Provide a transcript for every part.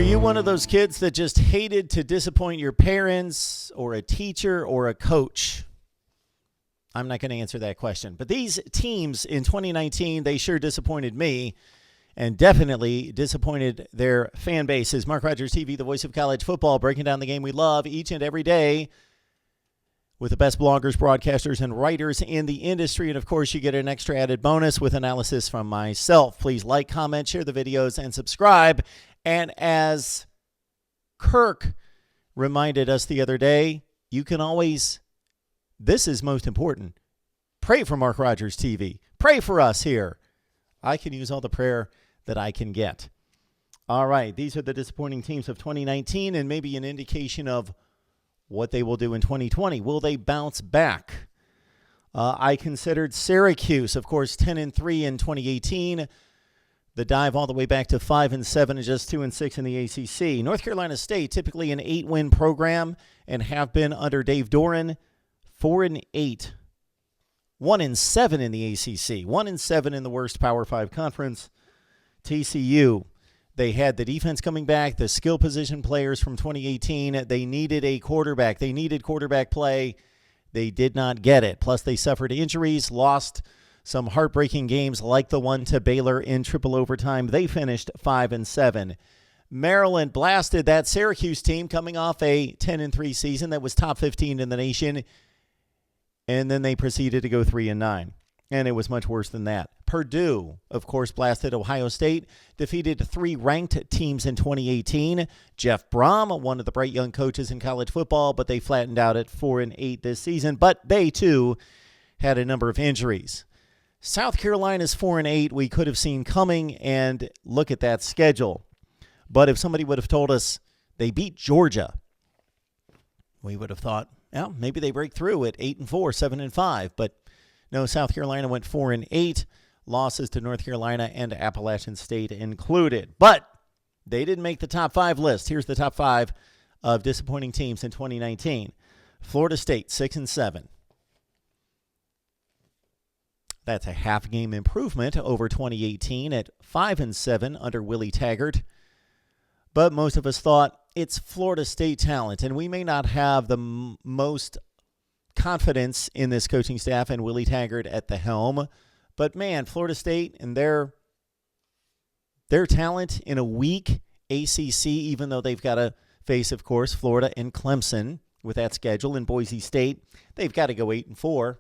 Were you one of those kids that just hated to disappoint your parents or a teacher or a coach? I'm not going to answer that question. But these teams in 2019, they sure disappointed me and definitely disappointed their fan bases. Mark Rogers TV, the voice of college football, breaking down the game we love each and every day with the best bloggers, broadcasters, and writers in the industry. And, of course, you get an extra added bonus with analysis from myself. Please like, comment, share the videos, and subscribe. And as Kirk reminded us the other day, you can always, this is most important, pray for Mark Rogers TV. Pray for us here. I can use all the prayer that I can get. All right, these are the disappointing teams of 2019 and maybe an indication of what they will do in 2020. Will they bounce back? I considered Syracuse, of course, 10-3 in 2018. The dive all the way back to 5-7 and just 2-6 in the ACC. North Carolina State, typically an 8-win program and have been under Dave Doran, 4-8. 1-7 in the ACC, 1-7 in the worst Power 5 conference. TCU, they had the defense coming back, the skill position players from 2018. They needed a quarterback. They needed quarterback play. They did not get it. Plus, they suffered injuries, lost some heartbreaking games like the one to Baylor in triple overtime. They finished 5-7. Maryland blasted that Syracuse team coming off a 10-3 season that was top 15 in the nation. And then they proceeded to go 3-9. And it was much worse than that. Purdue, of course, blasted Ohio State, defeated 3 ranked teams in 2018. Jeff Brom, one of the bright young coaches in college football, but they flattened out at 4-8 this season. But they, too, had a number of injuries. South Carolina's 4-8 we could have seen coming, and look at that schedule. But if somebody would have told us they beat Georgia, we would have thought, well, maybe they break through at 8-4, 7-5. But no, South Carolina went 4-8, losses to North Carolina and Appalachian State included. But they didn't make the top 5 list. Here's the top 5 of disappointing teams in 2019. Florida State, 6-7. That's a half-game improvement over 2018 at 5-7 under Willie Taggart. But most of us thought it's Florida State talent, and we may not have the most confidence in this coaching staff and Willie Taggart at the helm. But, man, Florida State and their talent in a weak ACC, even though they've got to face, of course, Florida and Clemson with that schedule, and Boise State, they've got to go 8-4.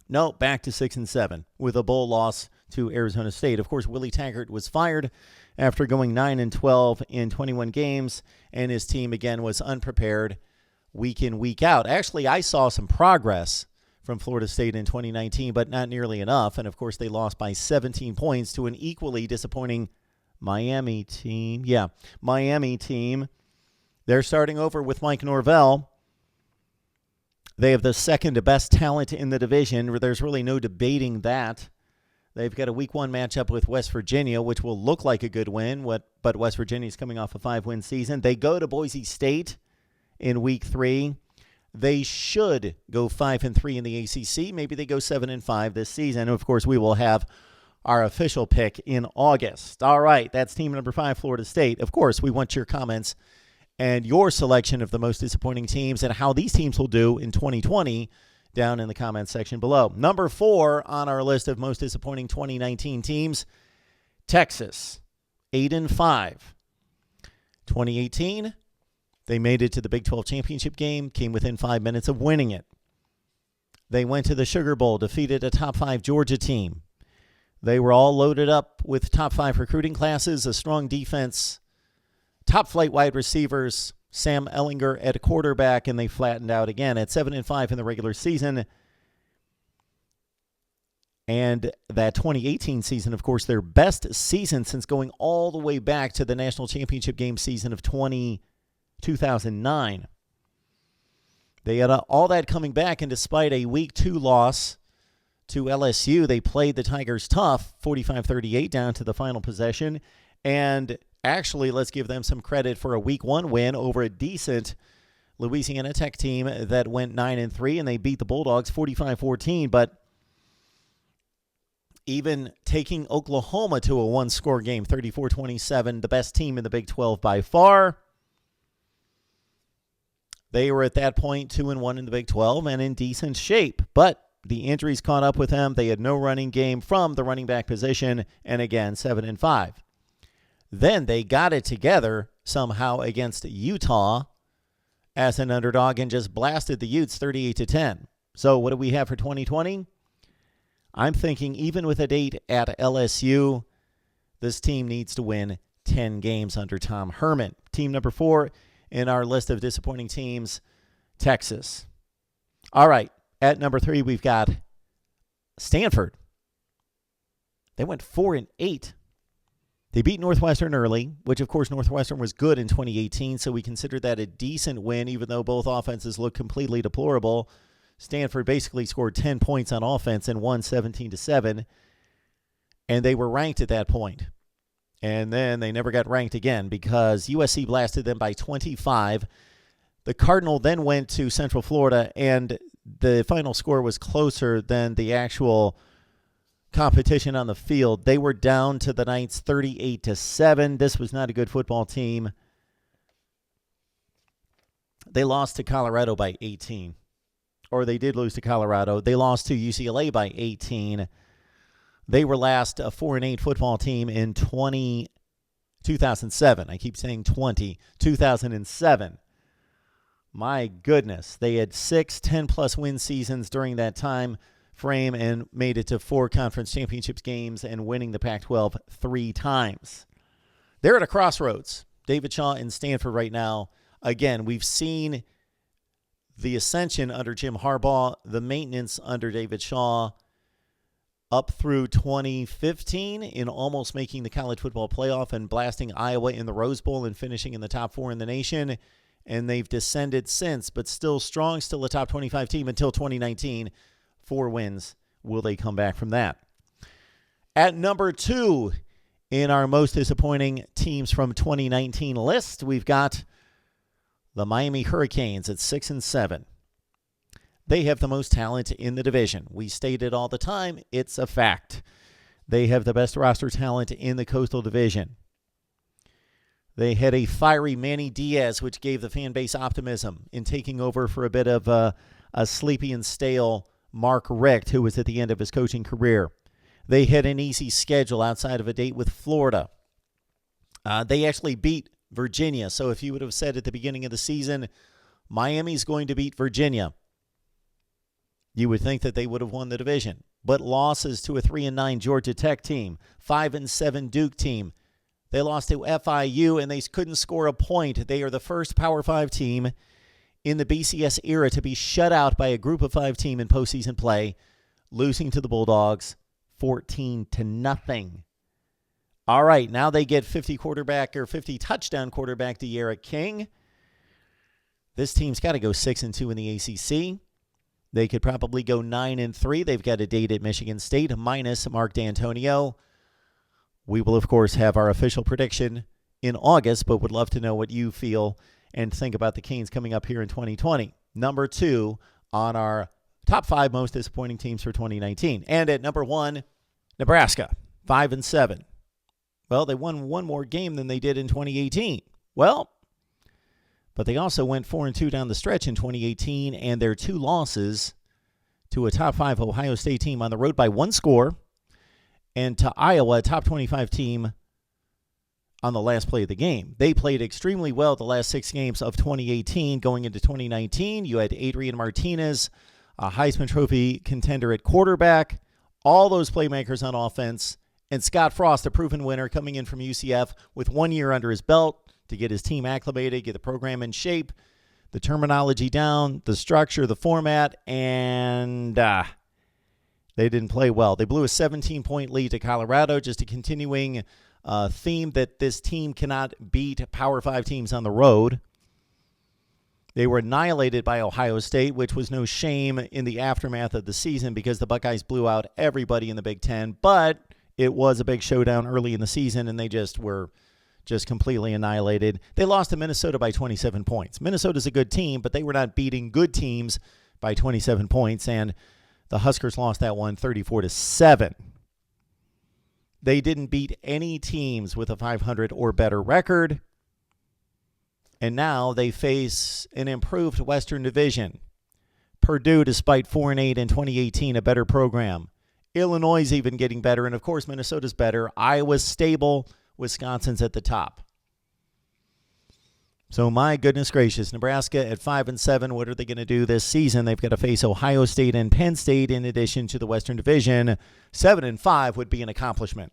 No, back to 6-7 with a bowl loss to Arizona State. Of course, Willie Taggart was fired after going 9-12 in 21 games, and his team, again, was unprepared week in, week out. Actually, I saw some progress from Florida State in 2019, but not nearly enough. And, of course, they lost by 17 points to an equally disappointing Miami team. Yeah, Miami team. They're starting over with Mike Norvell. They have the second best talent in the division. There's really no debating that. They've got a week 1 matchup with West Virginia, which will look like a good win, but West Virginia's coming off a 5-win season. They go to Boise State in week 3. They should go 5-3 in the ACC. Maybe they go 7-5 this season. Of course, we will have our official pick in August. All right, that's team number 5, Florida State. Of course, we want your comments and your selection of the most disappointing teams and how these teams will do in 2020 down in the comments section below. Number 4 on our list of most disappointing 2019 teams, Texas, 8-5. 2018, they made it to the Big 12 championship game, came within 5 minutes of winning it. They went to the Sugar Bowl, defeated a top 5 Georgia team. They were all loaded up with top 5 recruiting classes, a strong defense, top flight wide receivers, Sam Ehlinger at quarterback, and they flattened out again at 7-5 in the regular season. And that 2018 season, of course, their best season since going all the way back to the national championship game season of 2009. They had all that coming back, and despite a week 2 loss to LSU, they played the Tigers tough, 45-38 down to the final possession. And actually, let's give them some credit for a week 1 win over a decent Louisiana Tech team that went 9-3, and they beat the Bulldogs 45-14. But even taking Oklahoma to a one-score game, 34-27, the best team in the Big 12 by far. They were at that point 2-1 in the Big 12 and in decent shape, but the injuries caught up with them. They had no running game from the running back position, and again, 7-5. Then they got it together somehow against Utah as an underdog and just blasted the Utes 38-10. So what do we have for 2020? I'm thinking even with a date at LSU, this team needs to win 10 games under Tom Herman. Team number 4 in our list of disappointing teams, Texas. All right, at number 3, we've got Stanford. They went 4-8. They beat Northwestern early, which, of course, Northwestern was good in 2018, so we consider that a decent win, even though both offenses look completely deplorable. Stanford basically scored 10 points on offense and won 17-7, and they were ranked at that point. And then they never got ranked again because USC blasted them by 25. The Cardinal then went to Central Florida, and the final score was closer than the actual competition on the field. They were down to the Knights 38-7. This was not a good football team. They lost to Colorado by 18. Or they did lose to Colorado. They lost to UCLA by 18. They were last a 4-8 football team in 2007. I keep saying 2007. My goodness. They had 6 10-plus win seasons during that time frame and made it to 4 conference championships games and winning the Pac-12 3 times. They're at a crossroads. David Shaw and Stanford right now. Again, we've seen the ascension under Jim Harbaugh, the maintenance under David Shaw, up through 2015 in almost making the college football playoff and blasting Iowa in the Rose Bowl and finishing in the top 4 in the nation. And they've descended since, but still strong, still a top 25 team until 2019. 4 wins. Will they come back from that? At number 2 in our most disappointing teams from 2019 list, we've got the Miami Hurricanes at 6-7. They have the most talent in the division. We state it all the time. It's a fact. They have the best roster talent in the Coastal Division. They had a fiery Manny Diaz, which gave the fan base optimism in taking over for a bit of a sleepy and stale Mark Richt, who was at the end of his coaching career. They had an easy schedule outside of a date with Florida. They actually beat Virginia. So if you would have said at the beginning of the season, Miami's going to beat Virginia, you would think that they would have won the division. But losses to a 3-9 Georgia Tech team, 5-7 Duke team. They lost to FIU, and they couldn't score a point. They are the first Power 5 team in the BCS era to be shut out by a Group of 5 team in postseason play, losing to the Bulldogs 14-0. All right, now they get 50 touchdown quarterback De'Ara King. This team's got to go 6-2 in the ACC. They could probably go 9-3. They've got a date at Michigan State minus Mark D'Antonio. We will, of course, have our official prediction in August, but would love to know what you feel and think about the Canes coming up here in 2020. Number 2 on our top 5 most disappointing teams for 2019. And at number 1, Nebraska, 5-7. Well, they won one more game than they did in 2018. Well, but they also went 4-2 down the stretch in 2018, and their 2 losses to a top 5 Ohio State team on the road by 1 score, and to Iowa, a top 25 team on the last play of the game. They played extremely well the last 6 games of 2018. Going into 2019, you had Adrian Martinez, a Heisman Trophy contender at quarterback, all those playmakers on offense, and Scott Frost, a proven winner, coming in from UCF with 1 year under his belt to get his team acclimated, get the program in shape, the terminology down, the structure, the format, and they didn't play well. They blew a 17-point lead to Colorado, just a continuing theme that this team cannot beat Power 5 teams on the road. They were annihilated by Ohio State, which was no shame in the aftermath of the season because the Buckeyes blew out everybody in the Big Ten, but it was a big showdown early in the season, and they were completely annihilated. They lost to Minnesota by 27 points. Minnesota's a good team, but they were not beating good teams by 27 points, and the Huskers lost that one 34-7. They didn't beat any teams with a 500 or better record. And now they face an improved Western Division. Purdue, despite 4-8 in 2018, a better program. Illinois is even getting better. And, of course, Minnesota's better. Iowa's stable. Wisconsin's at the top. So, my goodness gracious, Nebraska at 5-7. What are they going to do this season? They've got to face Ohio State and Penn State in addition to the Western Division. 7-5 would be an accomplishment.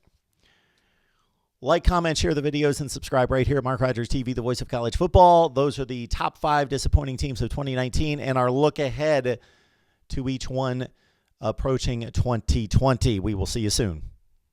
Like, comment, share the videos, and subscribe right here at Mark Rogers TV, the voice of college football. Those are the top 5 disappointing teams of 2019 and our look ahead to each one approaching 2020. We will see you soon.